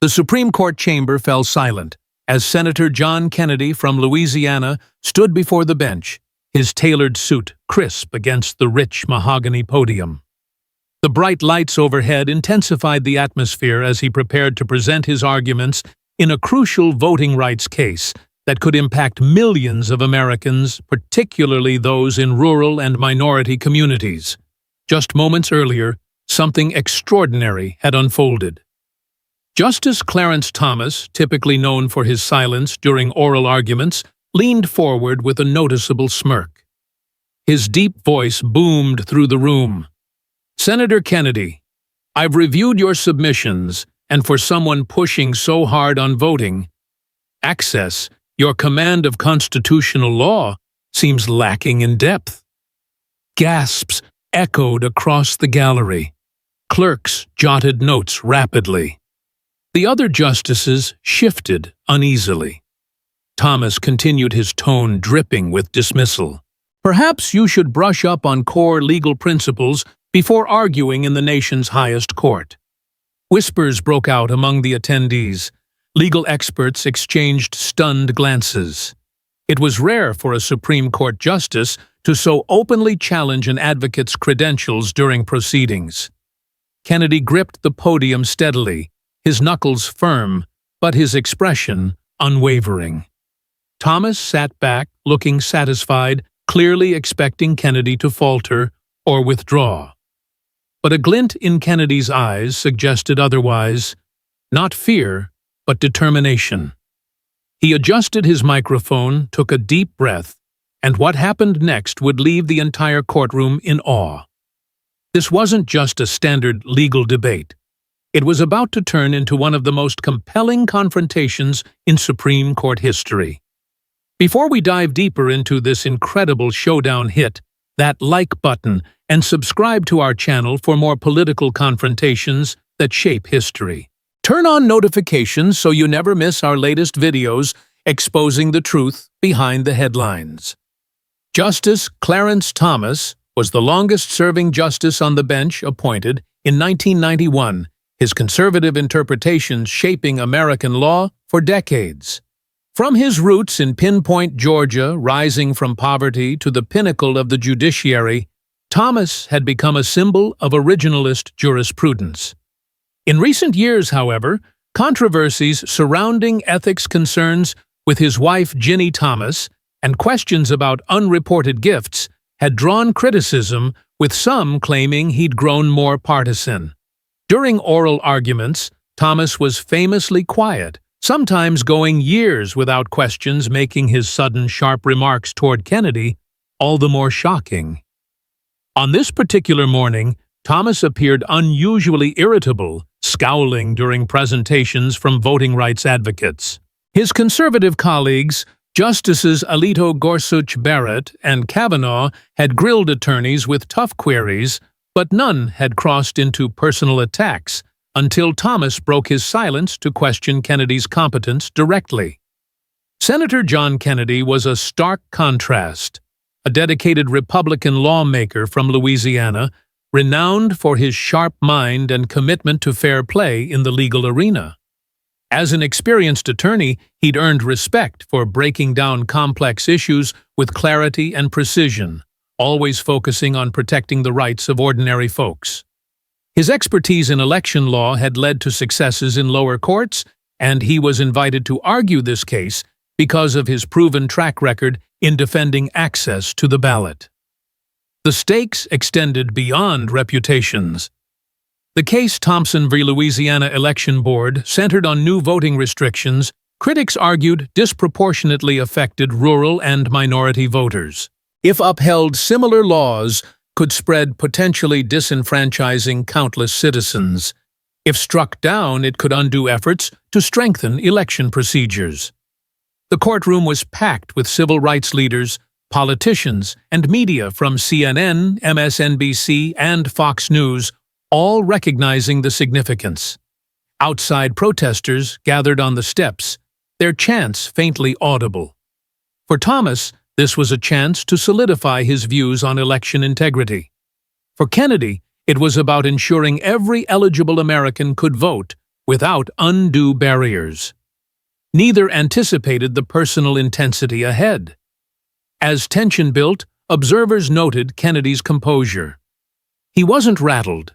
The Supreme Court chamber fell silent as Senator John Kennedy from Louisiana stood before the bench, his tailored suit crisp against the rich mahogany podium. The bright lights overhead intensified the atmosphere as he prepared to present his arguments in a crucial voting rights case that could impact millions of Americans, particularly those in rural and minority communities. Just moments earlier, something extraordinary had unfolded. Justice Clarence Thomas, typically known for his silence during oral arguments, leaned forward with a noticeable smirk. His deep voice boomed through the room. "Senator Kennedy, I've reviewed your submissions, and for someone pushing so hard on voting access, your command of constitutional law seems lacking in depth." Gasps echoed across the gallery. Clerks jotted notes rapidly. The other justices shifted uneasily. Thomas continued, his tone dripping with dismissal. "Perhaps you should brush up on core legal principles before arguing in the nation's highest court." Whispers broke out among the attendees. Legal experts exchanged stunned glances. It was rare for a Supreme Court justice to so openly challenge an advocate's credentials during proceedings. Kennedy gripped the podium steadily, his knuckles firm, but his expression unwavering. Thomas sat back, looking satisfied, clearly expecting Kennedy to falter or withdraw. But a glint in Kennedy's eyes suggested otherwise, not fear, but determination. He adjusted his microphone, took a deep breath, and what happened next would leave the entire courtroom in awe. This wasn't just a standard legal debate. It was about to turn into one of the most compelling confrontations in Supreme Court history. Before we dive deeper into this incredible showdown, hit that like button and subscribe to our channel for more political confrontations that shape history. Turn on notifications so you never miss our latest videos exposing the truth behind the headlines. Justice Clarence Thomas was the longest-serving justice on the bench, appointed in 1991, his conservative interpretations shaping American law for decades. From his roots in Pinpoint, Georgia, rising from poverty to the pinnacle of the judiciary, Thomas had become a symbol of originalist jurisprudence. In recent years, however, controversies surrounding ethics concerns with his wife Ginny Thomas and questions about unreported gifts had drawn criticism, with some claiming he'd grown more partisan. During oral arguments, Thomas was famously quiet, sometimes going years without questions, making his sudden sharp remarks toward Kennedy all the more shocking. On this particular morning, Thomas appeared unusually irritable, scowling during presentations from voting rights advocates. His conservative colleagues, Justices Alito, Gorsuch, Barrett, and Kavanaugh, had grilled attorneys with tough queries, but none had crossed into personal attacks until Thomas broke his silence to question Kennedy's competence directly. Senator John Kennedy was a stark contrast, a dedicated Republican lawmaker from Louisiana, renowned for his sharp mind and commitment to fair play in the legal arena. As an experienced attorney, he'd earned respect for breaking down complex issues with clarity and precision, always focusing on protecting the rights of ordinary folks. His expertise in election law had led to successes in lower courts, and he was invited to argue this case because of his proven track record in defending access to the ballot. The stakes extended beyond reputations. The case Thompson v. Louisiana Election Board centered on new voting restrictions critics argued disproportionately affected rural and minority voters. If upheld, similar laws could spread, potentially disenfranchising countless citizens. If struck down, it could undo efforts to strengthen election procedures. The courtroom was packed with civil rights leaders, politicians, and media from CNN, MSNBC, and Fox News, all recognizing the significance. Outside protesters gathered on the steps, their chants faintly audible. For Thomas, this was a chance to solidify his views on election integrity. For Kennedy, it was about ensuring every eligible American could vote, without undue barriers. Neither anticipated the personal intensity ahead. As tension built, observers noted Kennedy's composure. He wasn't rattled.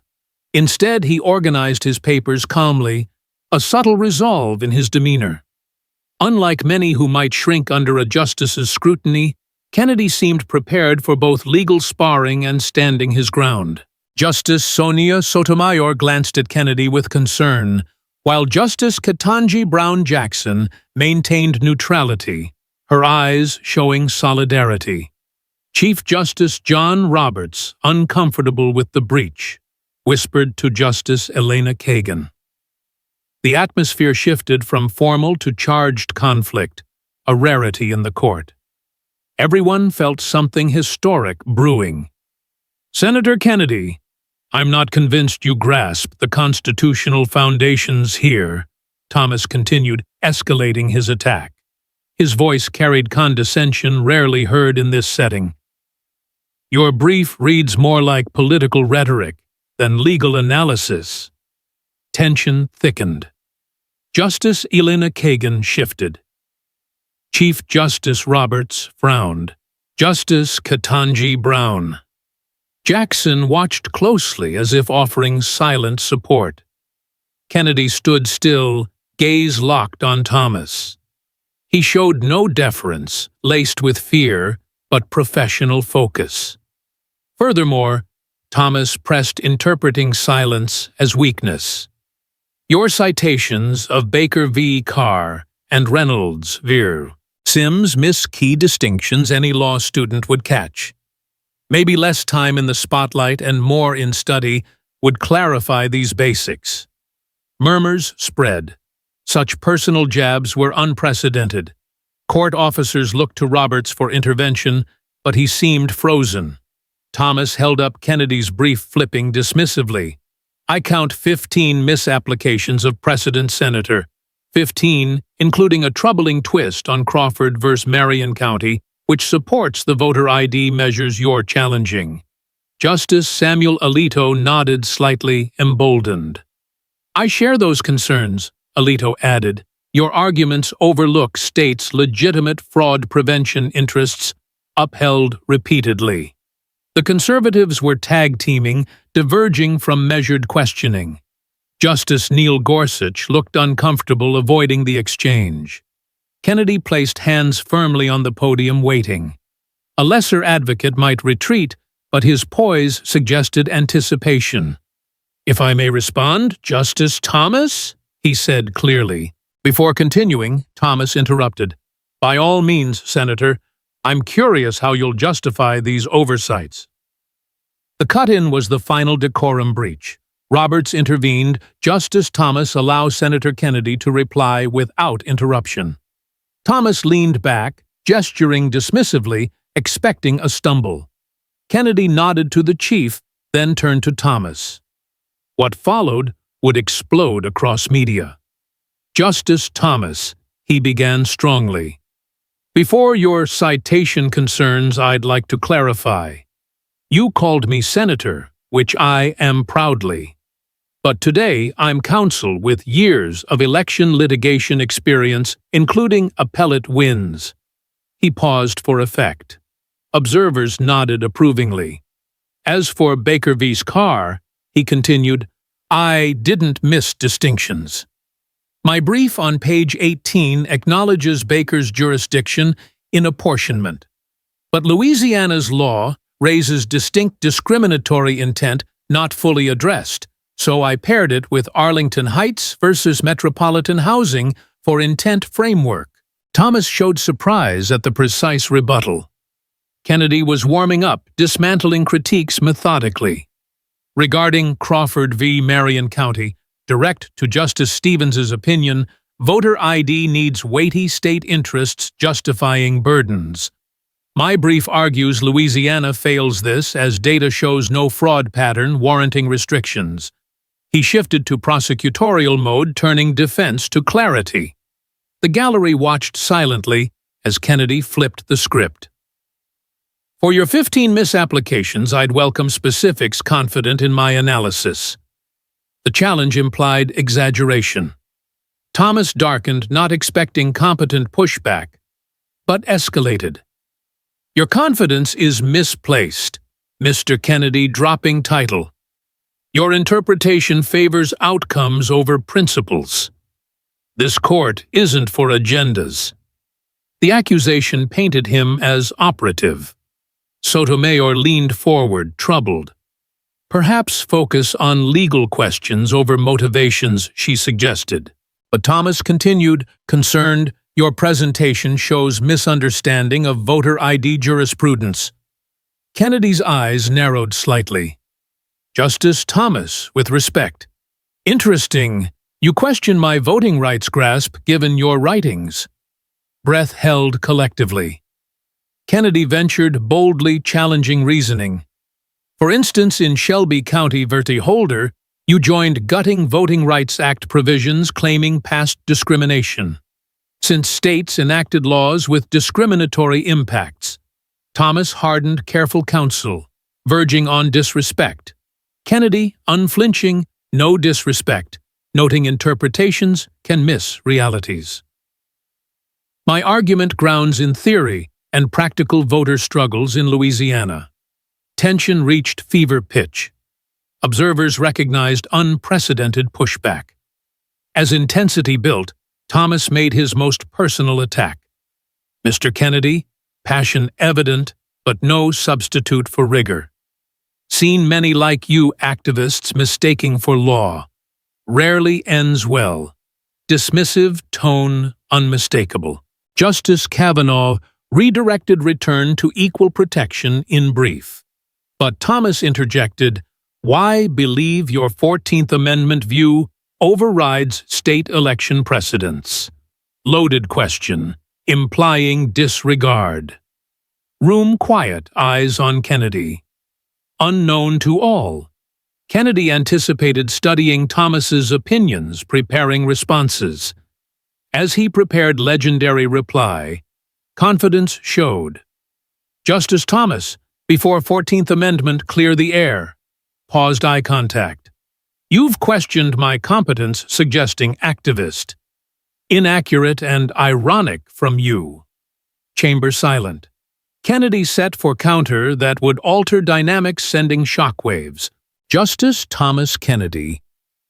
Instead, he organized his papers calmly, a subtle resolve in his demeanor. Unlike many who might shrink under a justice's scrutiny, Kennedy seemed prepared for both legal sparring and standing his ground. Justice Sonia Sotomayor glanced at Kennedy with concern, while Justice Ketanji Brown Jackson maintained neutrality, her eyes showing solidarity. Chief Justice John Roberts, uncomfortable with the breach, whispered to Justice Elena Kagan. The atmosphere shifted from formal to charged conflict, a rarity in the court. Everyone felt something historic brewing. "Senator Kennedy, I'm not convinced you grasp the constitutional foundations here," Thomas continued, escalating his attack. His voice carried condescension rarely heard in this setting. "Your brief reads more like political rhetoric than legal analysis." Tension thickened. Justice Elena Kagan shifted. Chief Justice Roberts frowned. Justice Ketanji Brown Jackson watched closely as if offering silent support. Kennedy stood still, gaze locked on Thomas. He showed no deference, laced with fear, but professional focus. Furthermore, Thomas pressed interpreting silence as weakness. "Your citations of Baker v. Carr and Reynolds v. Sims miss key distinctions any law student would catch. Maybe less time in the spotlight and more in study would clarify these basics." Murmurs spread. Such personal jabs were unprecedented. Court officers looked to Roberts for intervention, but he seemed frozen. Thomas held up Kennedy's brief, flipping dismissively. "I count 15 misapplications of precedent, Senator. 15, including a troubling twist on Crawford v. Marion County, which supports the voter ID measures you're challenging." Justice Samuel Alito nodded slightly, emboldened. "I share those concerns," Alito added. "Your arguments overlook states' legitimate fraud prevention interests, upheld repeatedly." The conservatives were tag-teaming, diverging from measured questioning. Justice Neil Gorsuch looked uncomfortable, avoiding the exchange. Kennedy placed hands firmly on the podium, waiting. A lesser advocate might retreat, but his poise suggested anticipation. "If I may respond, Justice Thomas?" he said clearly. Before continuing, Thomas interrupted. "By all means, Senator. I'm curious how you'll justify these oversights." The cut-in was the final decorum breach. Roberts intervened. Justice Thomas allowed Senator Kennedy to reply without interruption. Thomas leaned back, gesturing dismissively, expecting a stumble. Kennedy nodded to the chief, then turned to Thomas. What followed would explode across media. "Justice Thomas," he began strongly. "Before your citation concerns, I'd like to clarify. You called me senator, which I am proudly. But today I'm counsel with years of election litigation experience, including appellate wins." He paused for effect. Observers nodded approvingly. "As for Baker v. Carr," he continued, "I didn't miss distinctions. My brief on page 18 acknowledges Baker's jurisdiction in apportionment. But Louisiana's law raises distinct discriminatory intent not fully addressed, so I paired it with Arlington Heights versus Metropolitan Housing for intent framework." Thomas showed surprise at the precise rebuttal. Kennedy was warming up, dismantling critiques methodically. Regarding Crawford v. Marion County, direct to Justice Stevens's opinion, voter ID needs weighty state interests justifying burdens. My brief argues Louisiana fails this, as data shows no fraud pattern warranting restrictions. He shifted to prosecutorial mode, turning defense to clarity. The gallery watched silently as Kennedy flipped the script. "For your 15 misapplications, I'd welcome specifics confident in my analysis. The challenge implied exaggeration. Thomas darkened, not expecting competent pushback, but escalated. "Your confidence is misplaced," Mr. Kennedy, dropping title. "Your interpretation favors outcomes over principles. This court isn't for agendas." The accusation painted him as operative. Sotomayor leaned forward, troubled. "Perhaps focus on legal questions over motivations," she suggested. But Thomas continued, concerned, "Your presentation shows misunderstanding of voter ID jurisprudence." Kennedy's eyes narrowed slightly. "Justice Thomas, with respect. Interesting. You question my voting rights grasp given your writings." Breath held collectively. Kennedy ventured, boldly challenging reasoning. "For instance, in Shelby County v. Holder, you joined gutting Voting Rights Act provisions claiming past discrimination, since states enacted laws with discriminatory impacts." Thomas hardened careful counsel, verging on disrespect. Kennedy, unflinching, "No disrespect," noting interpretations can miss realities. "My argument grounds in theory and practical voter struggles in Louisiana." Tension reached fever pitch. Observers recognized unprecedented pushback. As intensity built, Thomas made his most personal attack. "Mr. Kennedy, passion evident, but no substitute for rigor. Seen many like you activists mistaking for law. Rarely ends well. Dismissive tone unmistakable." Justice Kavanaugh redirected return to equal protection in brief. But Thomas interjected, "Why believe your 14th Amendment view overrides state election precedents?" Loaded question, implying disregard. Room quiet, eyes on Kennedy. Unknown to all, Kennedy anticipated studying Thomas's opinions, preparing responses. As he prepared legendary reply, confidence showed. "Justice Thomas, before 14th Amendment clear the air." Paused, eye contact. "You've questioned my competence, suggesting activist. Inaccurate and ironic from you." Chamber silent. Kennedy set for counter that would alter dynamics, sending shockwaves. "Justice Thomas Kennedy,"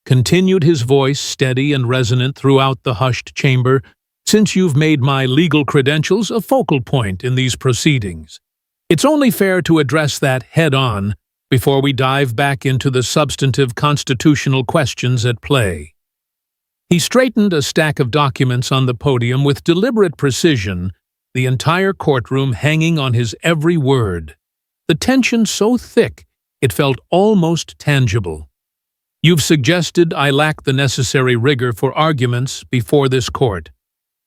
continued, his voice steady and resonant throughout the hushed chamber, "since you've made my legal credentials a focal point in these proceedings, it's only fair to address that head-on before we dive back into the substantive constitutional questions at play." He straightened a stack of documents on the podium with deliberate precision, the entire courtroom hanging on his every word. The tension so thick it felt almost tangible. "You've suggested I lack the necessary rigor for arguments before this court,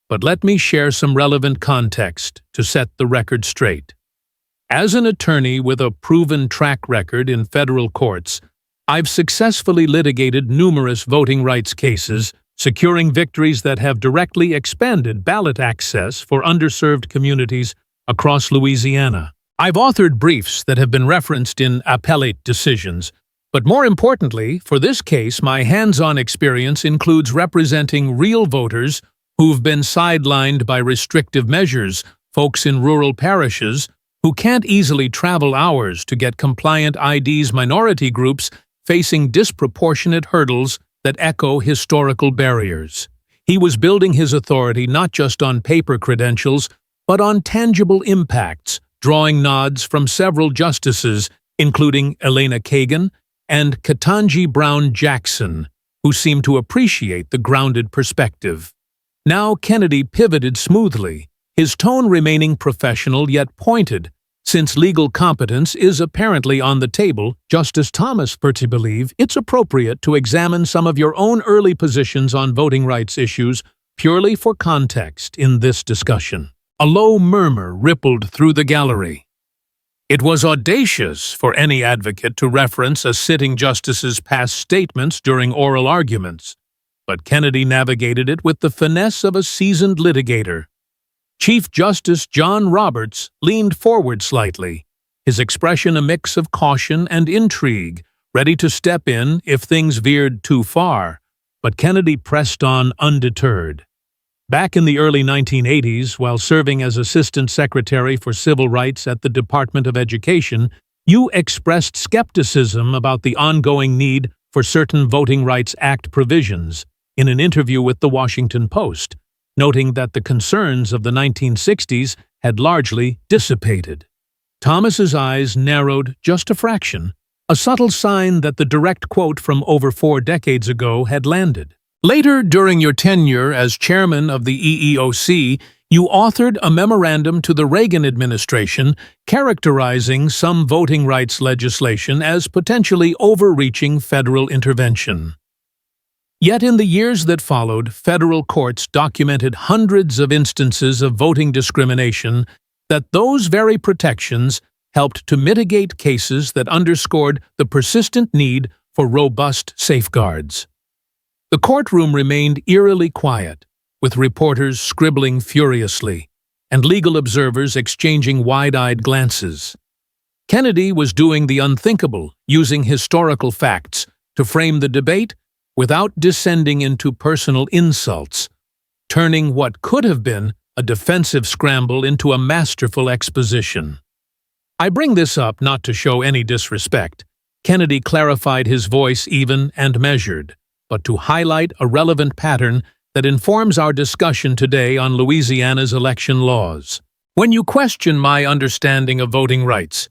but let me share some relevant context to set the record straight. As an attorney with a proven track record in federal courts, I've successfully litigated numerous voting rights cases, securing victories that have directly expanded ballot access for underserved communities across Louisiana. I've authored briefs that have been referenced in appellate decisions, but more importantly, for this case, my hands-on experience includes representing real voters who've been sidelined by restrictive measures, folks in rural parishes who can't easily travel hours to get compliant IDs, minority groups facing disproportionate hurdles that echo historical barriers. He was building his authority not just on paper credentials, but on tangible impacts, drawing nods from several justices, including Elena Kagan and Ketanji Brown Jackson, who seemed to appreciate the grounded perspective. Now Kennedy pivoted smoothly, his tone remaining professional yet pointed. "Since legal competence is apparently on the table, Justice Thomas, I believe it's appropriate to examine some of your own early positions on voting rights issues purely for context in this discussion." A low murmur rippled through the gallery. It was audacious for any advocate to reference a sitting justice's past statements during oral arguments, but Kennedy navigated it with the finesse of a seasoned litigator. Chief Justice John Roberts leaned forward slightly, his expression a mix of caution and intrigue, ready to step in if things veered too far, but Kennedy pressed on undeterred. Back in the early 1980s, while serving as Assistant Secretary for Civil Rights at the Department of Education, you expressed skepticism about the ongoing need for certain Voting Rights Act provisions in an interview with The Washington Post, noting that the concerns of the 1960s had largely dissipated. Thomas's eyes narrowed just a fraction, a subtle sign that the direct quote from over 4 decades ago had landed. Later, during your tenure as chairman of the EEOC, you authored a memorandum to the Reagan administration characterizing some voting rights legislation as potentially overreaching federal intervention. Yet in the years that followed, federal courts documented hundreds of instances of voting discrimination that those very protections helped to mitigate cases that underscored the persistent need for robust safeguards. The courtroom remained eerily quiet, with reporters scribbling furiously and legal observers exchanging wide-eyed glances. Kennedy was doing the unthinkable, using historical facts to frame the debate without descending into personal insults, turning what could have been a defensive scramble into a masterful exposition. I bring this up not to show any disrespect. Kennedy clarified his voice even and measured, but to highlight a relevant pattern that informs our discussion today on Louisiana's election laws. When you question my understanding of voting rights,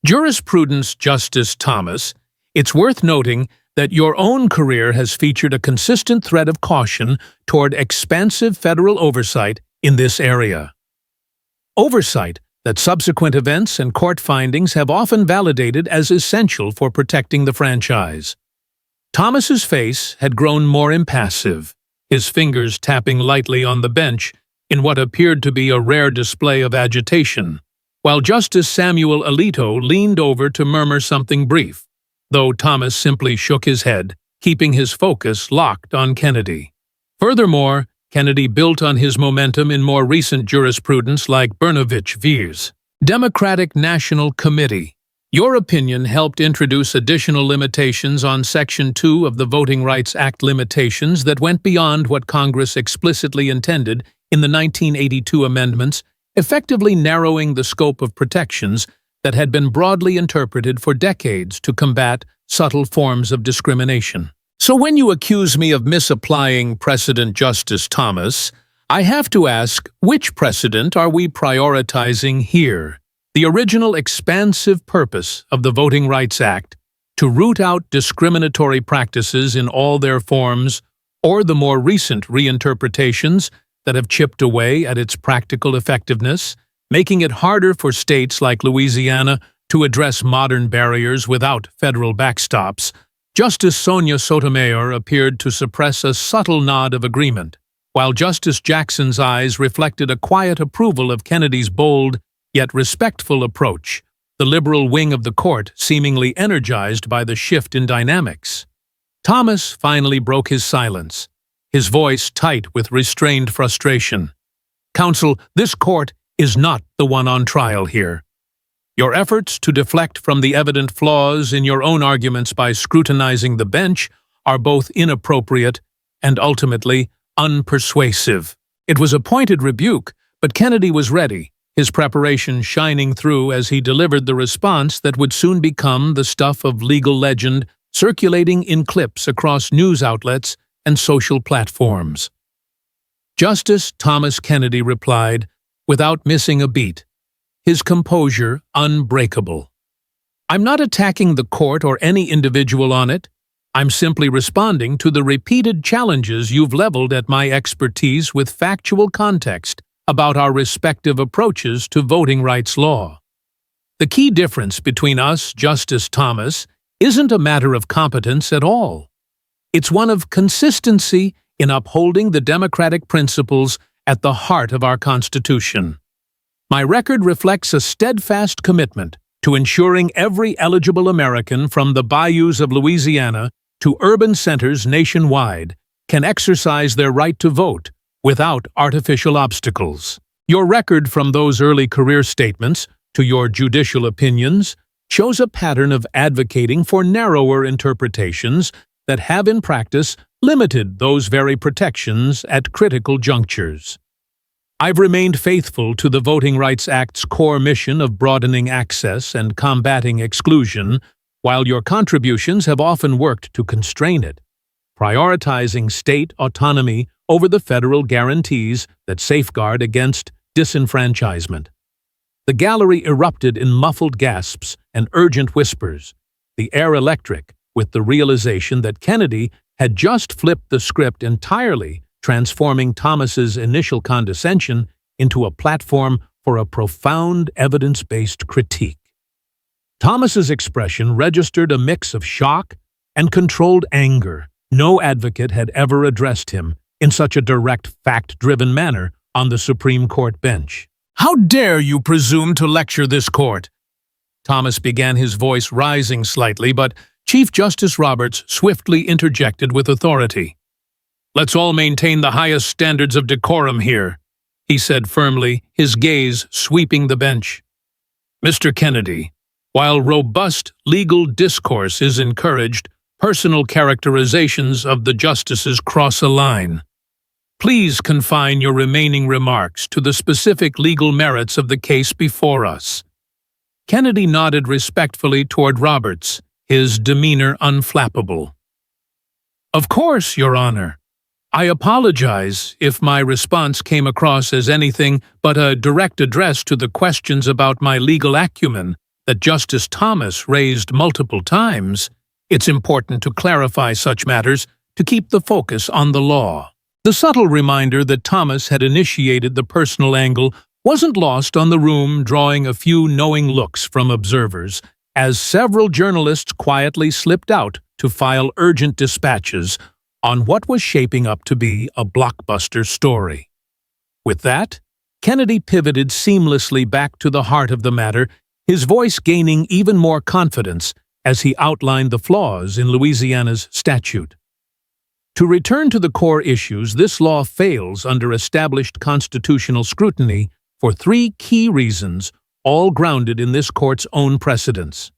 Jurisprudence Justice Thomas, it's worth noting that your own career has featured a consistent thread of caution toward expansive federal oversight in this area. Oversight that subsequent events and court findings have often validated as essential for protecting the franchise. Thomas's face had grown more impassive, his fingers tapping lightly on the bench in what appeared to be a rare display of agitation, while Justice Samuel Alito leaned over to murmur something brief, though Thomas simply shook his head, keeping his focus locked on Kennedy. Furthermore, Kennedy built on his momentum in more recent jurisprudence like Brnovich vs. Democratic National Committee. Your opinion helped introduce additional limitations on Section 2 of the Voting Rights Act, limitations that went beyond what Congress explicitly intended in the 1982 amendments, effectively narrowing the scope of protections that had been broadly interpreted for decades to combat subtle forms of discrimination. So when you accuse me of misapplying precedent, Justice Thomas, I have to ask, which precedent are we prioritizing here? The original expansive purpose of the Voting Rights Act, to root out discriminatory practices in all their forms, or the more recent reinterpretations that have chipped away at its practical effectiveness, making it harder for states like Louisiana to address modern barriers without federal backstops. Justice Sonia Sotomayor appeared to suppress a subtle nod of agreement, while Justice Jackson's eyes reflected a quiet approval of Kennedy's bold yet respectful approach, the liberal wing of the court seemingly energized by the shift in dynamics. Thomas finally broke his silence, his voice tight with restrained frustration. Counsel, this court is not the one on trial here. Your efforts to deflect from the evident flaws in your own arguments by scrutinizing the bench are both inappropriate and ultimately unpersuasive. It was a pointed rebuke, but Kennedy was ready, his preparation shining through as he delivered the response that would soon become the stuff of legal legend, circulating in clips across news outlets and social platforms. Justice Thomas Kennedy replied, without missing a beat, his composure unbreakable. I'm not attacking the court or any individual on it. I'm simply responding to the repeated challenges you've leveled at my expertise with factual context about our respective approaches to voting rights law. The key difference between us, Justice Thomas, isn't a matter of competence at all. It's one of consistency in upholding the democratic principles at the heart of our Constitution. My record reflects a steadfast commitment to ensuring every eligible American from the bayous of Louisiana to urban centers nationwide can exercise their right to vote without artificial obstacles. Your record from those early career statements to your judicial opinions shows a pattern of advocating for narrower interpretations that have in practice limited those very protections at critical junctures. I've remained faithful to the Voting Rights Act's core mission of broadening access and combating exclusion, while your contributions have often worked to constrain it, prioritizing state autonomy over the federal guarantees that safeguard against disenfranchisement. The gallery erupted in muffled gasps and urgent whispers, the air electric, with the realization that Kennedy had just flipped the script entirely, transforming Thomas's initial condescension into a platform for a profound evidence-based critique. Thomas's expression registered a mix of shock and controlled anger. No advocate had ever addressed him in such a direct, fact-driven manner on the Supreme Court bench. "How dare you presume to lecture this court?" Thomas began, his voice rising slightly, but Chief Justice Roberts swiftly interjected with authority. "Let's all maintain the highest standards of decorum here," he said firmly, his gaze sweeping the bench. "Mr. Kennedy, while robust legal discourse is encouraged, personal characterizations of the justices cross a line. Please confine your remaining remarks to the specific legal merits of the case before us." Kennedy nodded respectfully toward Roberts, his demeanor unflappable. "Of course, Your Honor. I apologize if my response came across as anything but a direct address to the questions about my legal acumen that Justice Thomas raised multiple times. It's important to clarify such matters to keep the focus on the law." The subtle reminder that Thomas had initiated the personal angle wasn't lost on the room, drawing a few knowing looks from observers, as several journalists quietly slipped out to file urgent dispatches on what was shaping up to be a blockbuster story. With that, Kennedy pivoted seamlessly back to the heart of the matter, his voice gaining even more confidence as he outlined the flaws in Louisiana's statute. To return to the core issues, this law fails under established constitutional scrutiny for three key reasons, all grounded in this court's own precedents.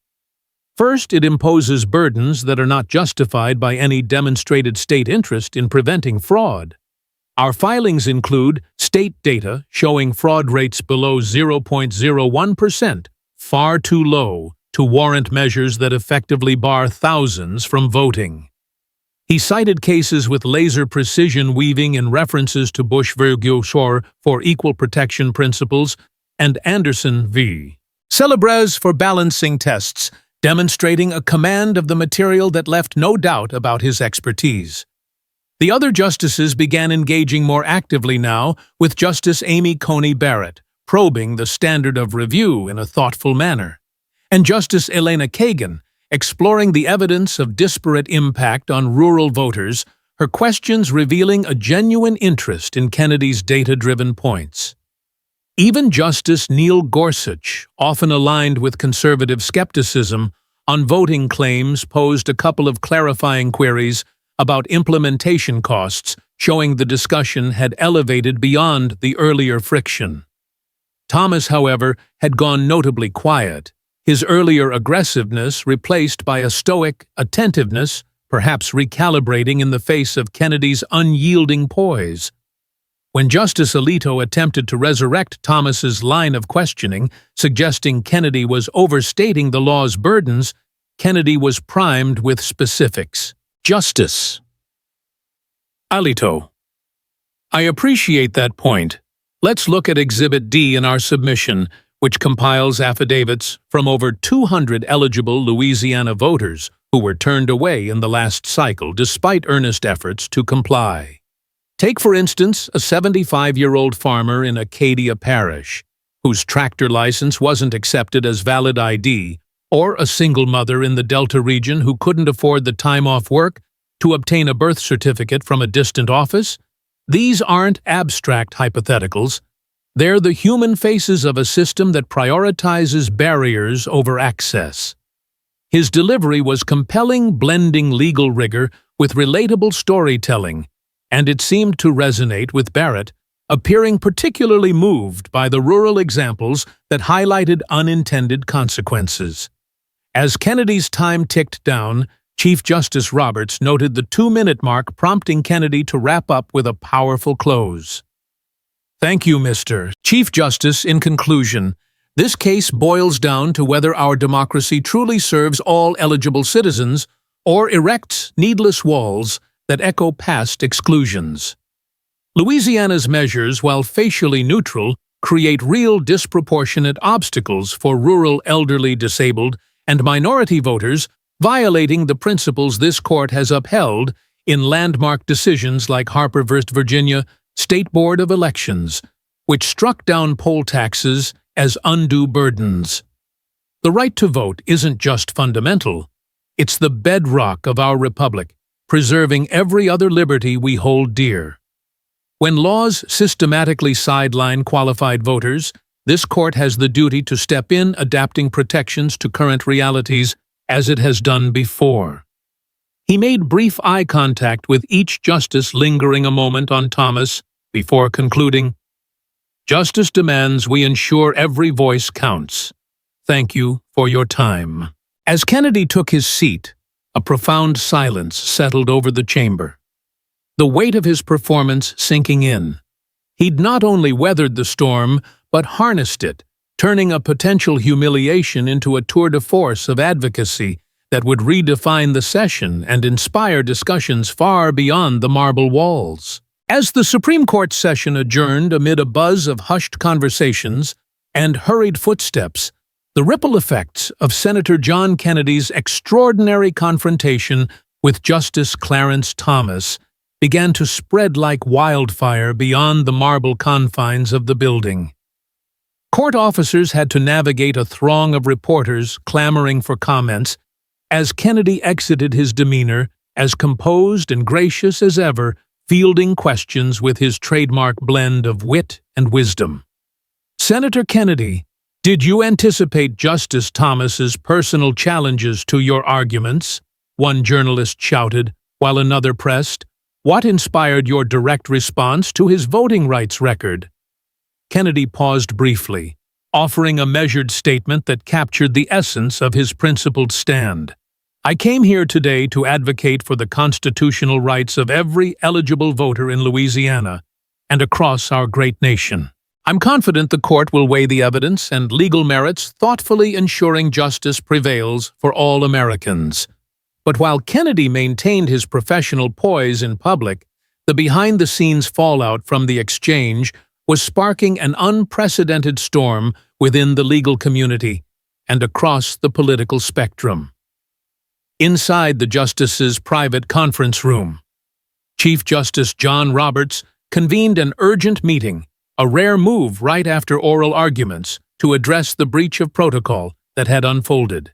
First, it imposes burdens that are not justified by any demonstrated state interest in preventing fraud. Our filings include state data showing fraud rates below 0.01%, far too low to warrant measures that effectively bar thousands from voting. He cited cases with laser precision weaving in references to Bush v. Gore for equal protection principles and Anderson v. Celebres for balancing tests, demonstrating a command of the material that left no doubt about his expertise. The other justices began engaging more actively now, with Justice Amy Coney Barrett probing the standard of review in a thoughtful manner, and Justice Elena Kagan exploring the evidence of disparate impact on rural voters, her questions revealing a genuine interest in Kennedy's data-driven points. Even Justice Neil Gorsuch, often aligned with conservative skepticism on voting claims, posed a couple of clarifying queries about implementation costs, showing the discussion had elevated beyond the earlier friction. Thomas, however, had gone notably quiet, his earlier aggressiveness replaced by a stoic attentiveness, perhaps recalibrating in the face of Kennedy's unyielding poise. When Justice Alito attempted to resurrect Thomas's line of questioning, suggesting Kennedy was overstating the law's burdens, Kennedy was primed with specifics. Justice Alito: I appreciate that point. Let's look at Exhibit D in our submission, which compiles affidavits from over 200 eligible Louisiana voters who were turned away in the last cycle despite earnest efforts to comply. Take, for instance, a 75-year-old farmer in Acadia Parish, whose tractor license wasn't accepted as valid ID, or a single mother in the Delta region who couldn't afford the time off work to obtain a birth certificate from a distant office. These aren't abstract hypotheticals. They're the human faces of a system that prioritizes barriers over access. His delivery was compelling, blending legal rigor with relatable storytelling, and it seemed to resonate with Barrett, appearing particularly moved by the rural examples that highlighted unintended consequences. As Kennedy's time ticked down, Chief Justice Roberts noted the 2-minute mark, prompting Kennedy to wrap up with a powerful close. Thank you, Mr. Chief Justice. In conclusion, this case boils down to whether our democracy truly serves all eligible citizens or erects needless walls that echo past exclusions. Louisiana's measures, while facially neutral, create real disproportionate obstacles for rural, elderly, disabled, and minority voters, violating the principles this court has upheld in landmark decisions like Harper v. Virginia State Board of Elections, which struck down poll taxes as undue burdens. The right to vote isn't just fundamental, it's the bedrock of our republic, preserving every other liberty we hold dear. When laws systematically sideline qualified voters, this court has the duty to step in, adapting protections to current realities as it has done before. He made brief eye contact with each justice, lingering a moment on Thomas before concluding, "Justice demands we ensure every voice counts. Thank you for your time." As Kennedy took his seat, a profound silence settled over the chamber, the weight of his performance sinking in. He'd not only weathered the storm, but harnessed it, turning a potential humiliation into a tour de force of advocacy that would redefine the session and inspire discussions far beyond the marble walls. As the Supreme Court session adjourned amid a buzz of hushed conversations and hurried footsteps, the ripple effects of Senator John Kennedy's extraordinary confrontation with Justice Clarence Thomas began to spread like wildfire beyond the marble confines of the building. Court officers had to navigate a throng of reporters clamoring for comments as Kennedy exited, his demeanor as composed and gracious as ever, fielding questions with his trademark blend of wit and wisdom. "Senator Kennedy, did you anticipate Justice Thomas's personal challenges to your arguments?" one journalist shouted, while another pressed, "What inspired your direct response to his voting rights record?" Kennedy paused briefly, offering a measured statement that captured the essence of his principled stand. "I came here today to advocate for the constitutional rights of every eligible voter in Louisiana and across our great nation. I'm confident the court will weigh the evidence and legal merits, thoughtfully ensuring justice prevails for all Americans." But while Kennedy maintained his professional poise in public, the behind-the-scenes fallout from the exchange was sparking an unprecedented storm within the legal community and across the political spectrum. Inside the justice's private conference room, Chief Justice John Roberts convened an urgent meeting, a rare move right after oral arguments, to address the breach of protocol that had unfolded.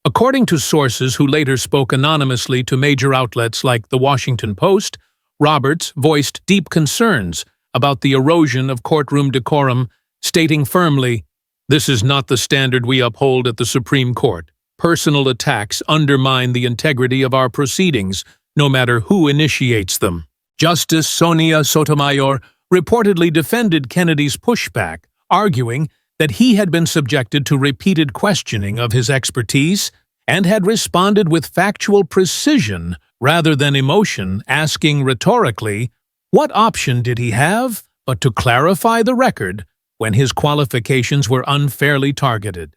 According to sources who later spoke anonymously to major outlets like The Washington Post, Roberts voiced deep concerns about the erosion of courtroom decorum, stating firmly, "This is not the standard we uphold at the Supreme Court. Personal attacks undermine the integrity of our proceedings, no matter who initiates them." Justice Sonia Sotomayor reportedly defended Kennedy's pushback, arguing that he had been subjected to repeated questioning of his expertise and had responded with factual precision rather than emotion, asking rhetorically, what option did he have but to clarify the record when his qualifications were unfairly targeted?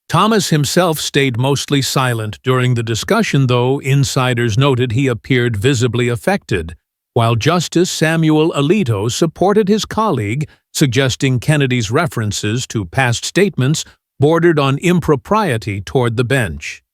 Thomas himself stayed mostly silent during the discussion, though insiders noted he appeared visibly affected, while Justice Samuel Alito supported his colleague, suggesting Kennedy's references to past statements bordered on impropriety toward the bench.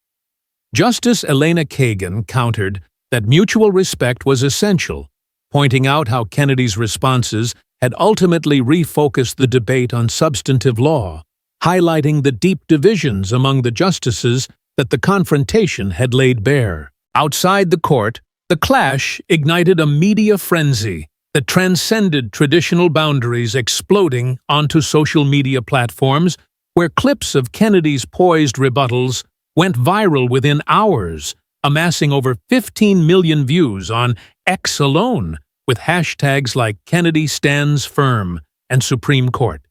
Justice Elena Kagan countered that mutual respect was essential, pointing out how Kennedy's responses had ultimately refocused the debate on substantive law, highlighting the deep divisions among the justices that the confrontation had laid bare. Outside the court, the clash ignited a media frenzy that transcended traditional boundaries, exploding onto social media platforms where clips of Kennedy's poised rebuttals went viral within hours, amassing over 15 million views on X alone, with hashtags like Kennedy Stands Firm and Supreme Court.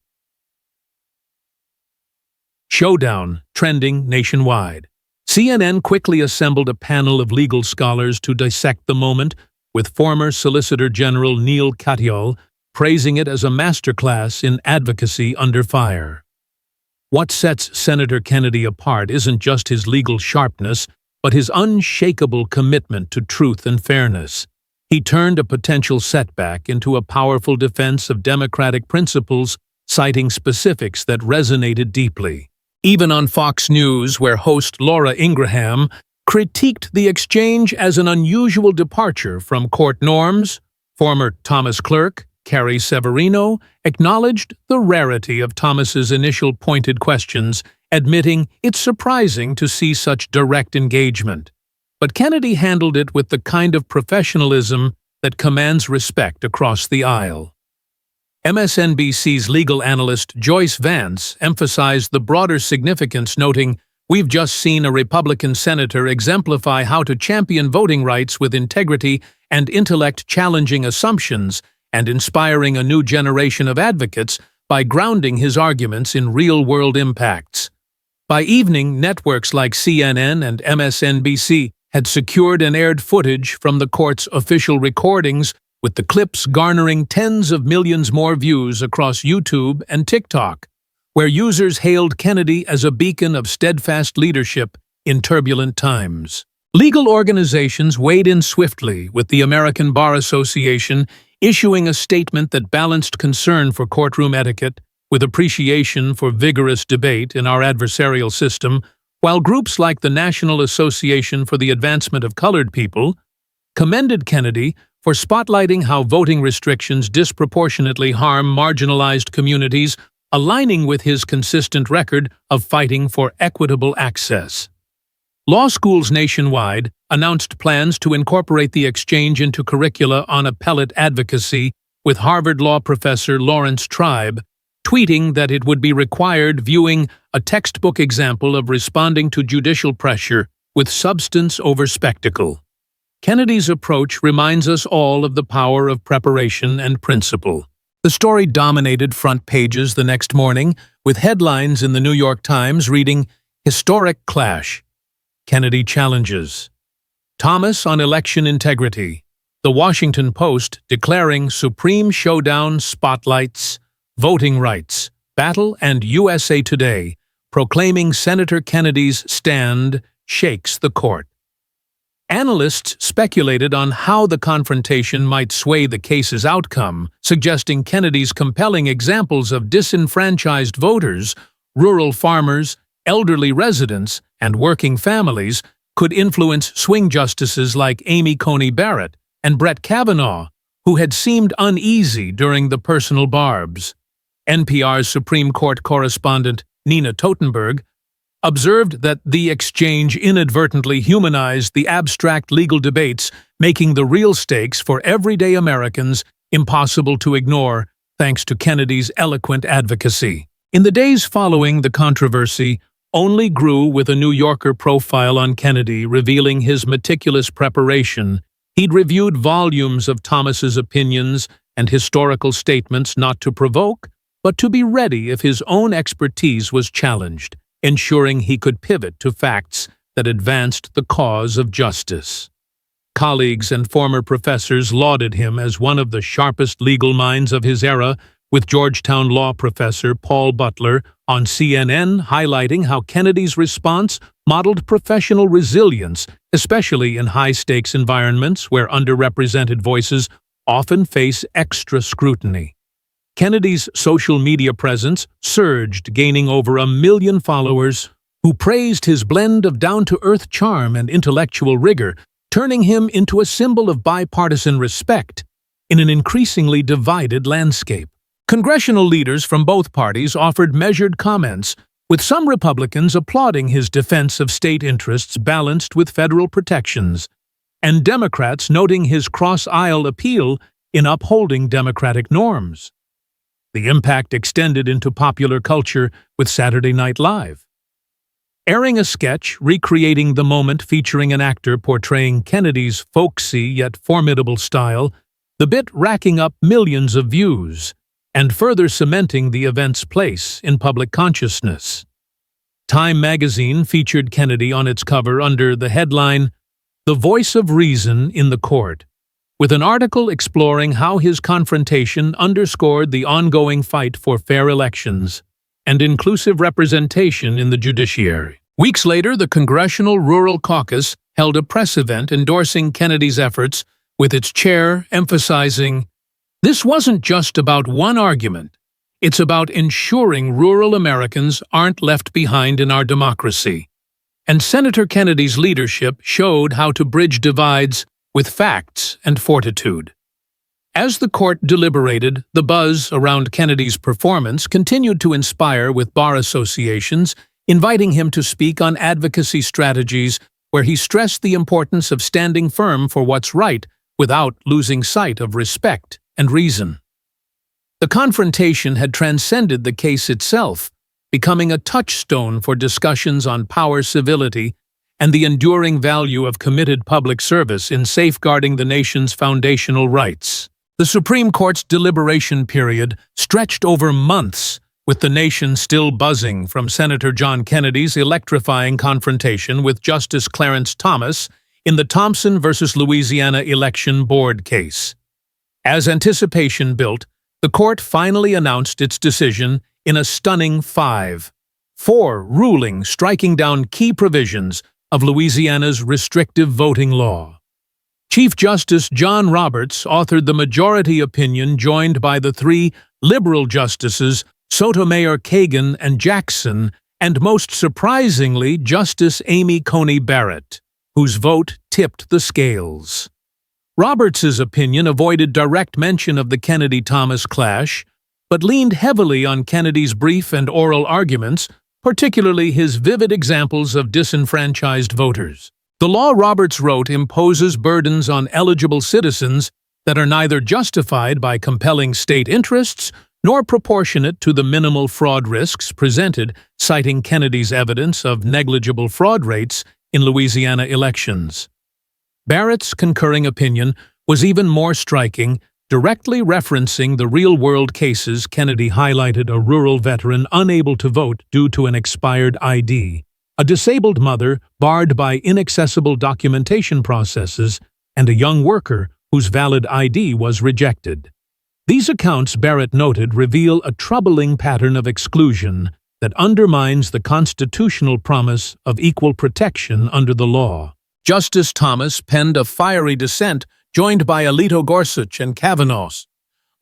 Showdown, trending nationwide. CNN quickly assembled a panel of legal scholars to dissect the moment, with former Solicitor General Neil Katyal praising it as a masterclass in advocacy under fire. What sets Senator Kennedy apart isn't just his legal sharpness, but his unshakable commitment to truth and fairness. He turned a potential setback into a powerful defense of democratic principles, citing specifics that resonated deeply. Even on Fox News, where host Laura Ingraham critiqued the exchange as an unusual departure from court norms, former Thomas clerk Carrie Severino acknowledged the rarity of Thomas's initial pointed questions, admitting it's surprising to see such direct engagement. But Kennedy handled it with the kind of professionalism that commands respect across the aisle. MSNBC's legal analyst Joyce Vance emphasized the broader significance, noting, "We've just seen a Republican senator exemplify how to champion voting rights with integrity and intellect, challenging assumptions and inspiring a new generation of advocates by grounding his arguments in real-world impacts." By evening, networks like CNN and MSNBC had secured and aired footage from the court's official recordings, with the clips garnering tens of millions more views across YouTube and TikTok, where users hailed Kennedy as a beacon of steadfast leadership in turbulent times. Legal organizations weighed in swiftly, with the American Bar Association issuing a statement that balanced concern for courtroom etiquette with appreciation for vigorous debate in our adversarial system, while groups like the National Association for the Advancement of Colored People commended Kennedy for spotlighting how voting restrictions disproportionately harm marginalized communities, aligning with his consistent record of fighting for equitable access. Law schools nationwide announced plans to incorporate the exchange into curricula on appellate advocacy, with Harvard law professor Lawrence Tribe tweeting that it would be required, viewing a textbook example of responding to judicial pressure with substance over spectacle. Kennedy's approach reminds us all of the power of preparation and principle. The story dominated front pages the next morning, with headlines in the New York Times reading, "Historic Clash. Kennedy Challenges. Thomas on Election Integrity." The Washington Post declaring Supreme Showdown spotlights voting rights, battle, and USA Today proclaiming Senator Kennedy's stand shakes the court. Analysts speculated on how the confrontation might sway the case's outcome, suggesting Kennedy's compelling examples of disenfranchised voters, rural farmers, elderly residents, and working families could influence swing justices like Amy Coney Barrett and Brett Kavanaugh, who had seemed uneasy during the personal barbs. NPR's Supreme Court correspondent Nina Totenberg observed that the exchange inadvertently humanized the abstract legal debates, making the real stakes for everyday Americans impossible to ignore, thanks to Kennedy's eloquent advocacy. In the days following, the controversy only grew, with a New Yorker profile on Kennedy revealing his meticulous preparation. He'd reviewed volumes of Thomas's opinions and historical statements not to provoke, but to be ready if his own expertise was challenged, ensuring he could pivot to facts that advanced the cause of justice. Colleagues and former professors lauded him as one of the sharpest legal minds of his era, with Georgetown law professor Paul Butler on CNN highlighting how Kennedy's response modeled professional resilience, especially in high-stakes environments where underrepresented voices often face extra scrutiny. Kennedy's social media presence surged, gaining over 1 million followers who praised his blend of down-to-earth charm and intellectual rigor, turning him into a symbol of bipartisan respect in an increasingly divided landscape. Congressional leaders from both parties offered measured comments, with some Republicans applauding his defense of state interests balanced with federal protections, and Democrats noting his cross-aisle appeal in upholding democratic norms. The impact extended into popular culture, with Saturday Night Live airing a sketch recreating the moment featuring an actor portraying Kennedy's folksy yet formidable style, the bit racking up millions of views and further cementing the event's place in public consciousness. Time magazine featured Kennedy on its cover under the headline, "The Voice of Reason in the Court," with an article exploring how his confrontation underscored the ongoing fight for fair elections and inclusive representation in the judiciary. Weeks later, the Congressional Rural Caucus held a press event endorsing Kennedy's efforts, with its chair emphasizing, "This wasn't just about one argument. It's about ensuring rural Americans aren't left behind in our democracy." And Senator Kennedy's leadership showed how to bridge divides with facts and fortitude. As the court deliberated, the buzz around Kennedy's performance continued to inspire, with bar associations inviting him to speak on advocacy strategies, where he stressed the importance of standing firm for what's right without losing sight of respect and reason. The confrontation had transcended the case itself, becoming a touchstone for discussions on power civility and the enduring value of committed public service in safeguarding the nation's foundational rights. The Supreme Court's deliberation period stretched over months, with the nation still buzzing from Senator John Kennedy's electrifying confrontation with Justice Clarence Thomas in the Thompson v. Louisiana Election Board case. As anticipation built, the court finally announced its decision in a stunning 5-4 ruling, striking down key provisions of Louisiana's restrictive voting law. Chief Justice John Roberts authored the majority opinion, joined by the three liberal justices Sotomayor, Kagan, and Jackson, and most surprisingly, Justice Amy Coney Barrett, whose vote tipped the scales. Roberts's opinion avoided direct mention of the Kennedy-Thomas clash, but leaned heavily on Kennedy's brief and oral arguments, particularly his vivid examples of disenfranchised voters. The law Roberts wrote imposes burdens on eligible citizens that are neither justified by compelling state interests nor proportionate to the minimal fraud risks presented, citing Kennedy's evidence of negligible fraud rates in Louisiana elections. Barrett's concurring opinion was even more striking, directly referencing the real-world cases Kennedy highlighted: a rural veteran unable to vote due to an expired ID, a disabled mother barred by inaccessible documentation processes, and a young worker whose valid ID was rejected. These accounts, Barrett noted, reveal a troubling pattern of exclusion that undermines the constitutional promise of equal protection under the law. Justice Thomas penned a fiery dissent joined by Alito, Gorsuch, and Kavanaugh,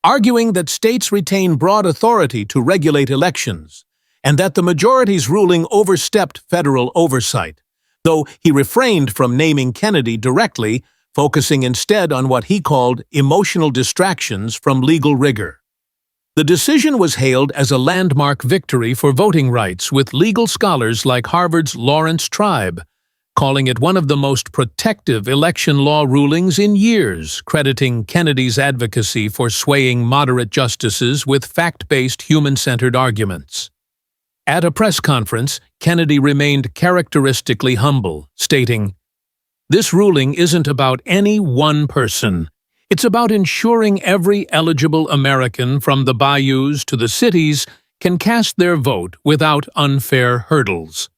arguing that states retain broad authority to regulate elections, and that the majority's ruling overstepped federal oversight, though he refrained from naming Kennedy directly, focusing instead on what he called emotional distractions from legal rigor. The decision was hailed as a landmark victory for voting rights, with legal scholars like Harvard's Lawrence Tribe calling it one of the most protective election law rulings in years, crediting Kennedy's advocacy for swaying moderate justices with fact-based, human-centered arguments. At a press conference, Kennedy remained characteristically humble, stating, "This ruling isn't about any one person. It's about ensuring every eligible American, from the bayous to the cities, can cast their vote without unfair hurdles.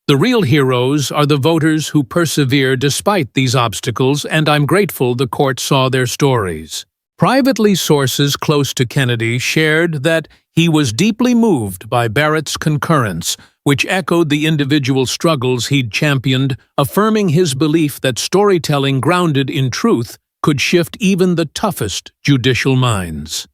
The real heroes are the voters who persevere despite these obstacles, and I'm grateful the court saw their stories." Privately, sources close to Kennedy shared that he was deeply moved by Barrett's concurrence, which echoed the individual struggles he'd championed, affirming his belief that storytelling grounded in truth could shift even the toughest judicial minds.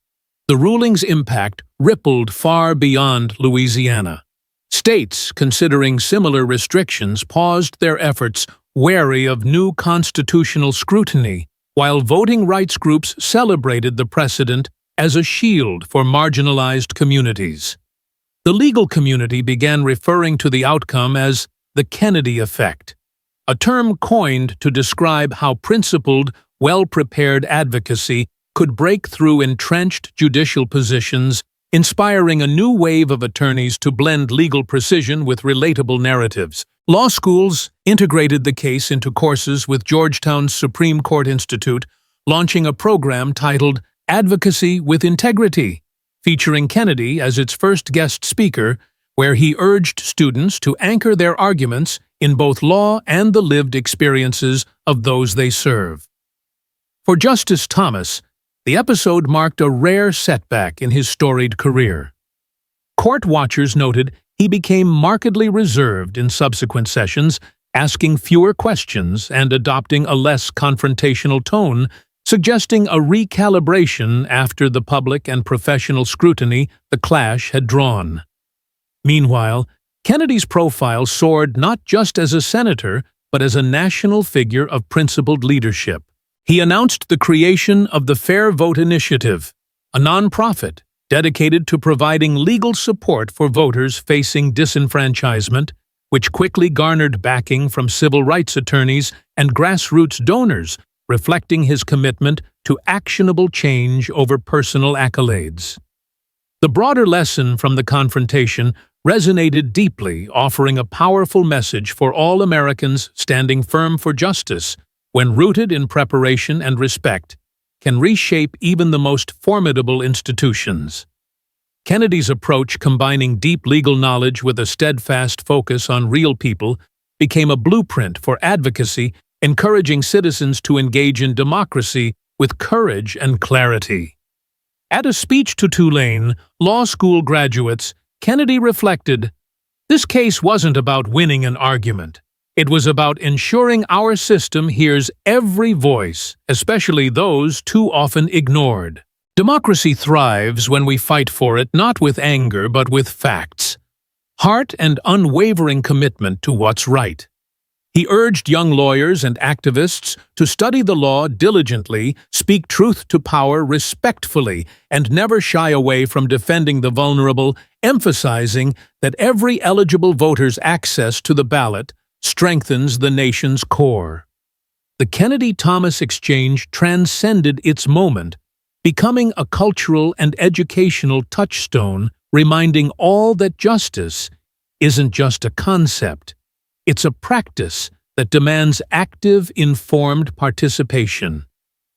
The ruling's impact rippled far beyond Louisiana. States considering similar restrictions paused their efforts, wary of new constitutional scrutiny, while voting rights groups celebrated the precedent as a shield for marginalized communities. The legal community began referring to the outcome as the Kennedy effect, a term coined to describe how principled, well-prepared advocacy could break through entrenched judicial positions, inspiring a new wave of attorneys to blend legal precision with relatable narratives. Law schools integrated the case into courses, with Georgetown's Supreme Court Institute launching a program titled Advocacy with Integrity, featuring Kennedy as its first guest speaker, where he urged students to anchor their arguments in both law and the lived experiences of those they serve. For Justice Thomas, the episode marked a rare setback in his storied career. Court watchers noted he became markedly reserved in subsequent sessions, asking fewer questions and adopting a less confrontational tone, suggesting a recalibration after the public and professional scrutiny the clash had drawn. Meanwhile, Kennedy's profile soared not just as a senator, but as a national figure of principled leadership. He announced the creation of the Fair Vote Initiative, a nonprofit dedicated to providing legal support for voters facing disenfranchisement, which quickly garnered backing from civil rights attorneys and grassroots donors, reflecting his commitment to actionable change over personal accolades. The broader lesson from the confrontation resonated deeply, offering a powerful message for all Americans standing firm for justice, when rooted in preparation and respect, can reshape even the most formidable institutions. Kennedy's approach, combining deep legal knowledge with a steadfast focus on real people, became a blueprint for advocacy, encouraging citizens to engage in democracy with courage and clarity. At a speech to Tulane law school graduates, Kennedy reflected, "This case wasn't about winning an argument. It was about ensuring our system hears every voice, especially those too often ignored. Democracy thrives when we fight for it not with anger but with facts, heart and unwavering commitment to what's right." He urged young lawyers and activists to study the law diligently, speak truth to power respectfully, and never shy away from defending the vulnerable, emphasizing that every eligible voter's access to the ballot strengthens the nation's core. The Kennedy-Thomas exchange transcended its moment, becoming a cultural and educational touchstone, reminding all that justice isn't just a concept. It's a practice that demands active, informed participation.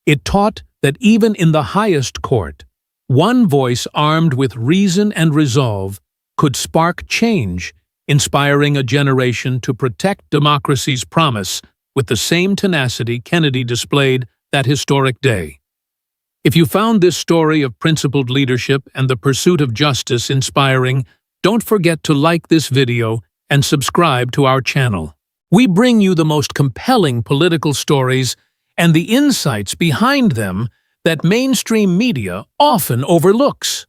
It taught that even in the highest court, one voice armed with reason and resolve could spark change, inspiring a generation to protect democracy's promise with the same tenacity Kennedy displayed that historic day. If you found this story of principled leadership and the pursuit of justice inspiring, don't forget to like this video and subscribe to our channel. We bring you the most compelling political stories and the insights behind them that mainstream media often overlooks.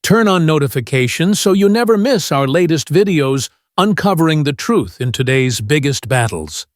Turn on notifications so you never miss our latest videos uncovering the truth in today's biggest battles.